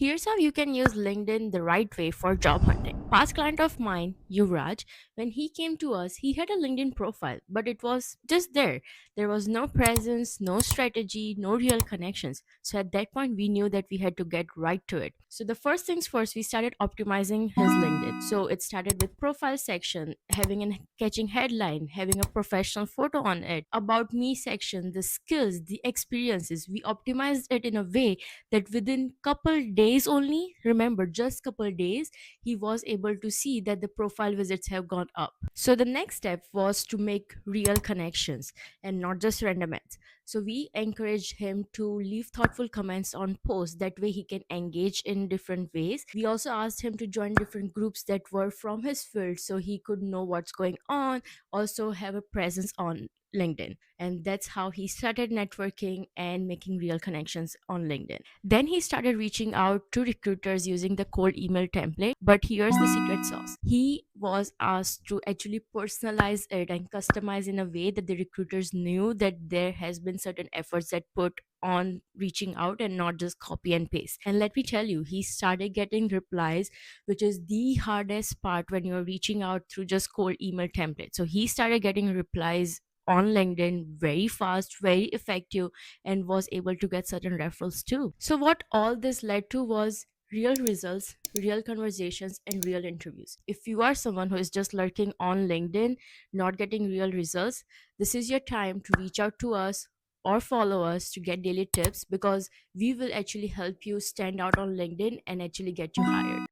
Here's how you can use LinkedIn the right way for job hunting. Past client of mine, Yuvraj, when he came to us, he had a LinkedIn profile, but it was just there. There was no presence, no strategy, no real connections. So at that point, we knew that we had to get right to it. So the first things first, we started optimizing his LinkedIn. So it started with profile section, having a catching headline, having a professional photo on it, about me section, the skills, the experiences. We optimized it in a way that within couple days only, remember just couple days, he was able to see that the profile visits have gone up. So the next step was to make real connections and not just random ads. So we encouraged him to leave thoughtful comments on posts, that way he can engage in different ways. We also asked him to join different groups that were from his field so he could know what's going on, also have a presence on LinkedIn. And that's how he started networking and making real connections on LinkedIn. Then he started reaching out to recruiters using the cold email template. But here's the secret sauce. He was asked to actually personalize it and customize in a way that the recruiters knew that there has been certain efforts that put on reaching out and not just copy and paste. And let me tell you, he started getting replies, which is the hardest part when you're reaching out through just cold email template. So he started getting replies on LinkedIn very fast, very effective, and was able to get certain referrals too. So, what all this led to was real results, real conversations, and real interviews. If you are someone who is just lurking on LinkedIn, not getting real results, this is your time to reach out to us or follow us to get daily tips, because we will actually help you stand out on LinkedIn and actually get you hired.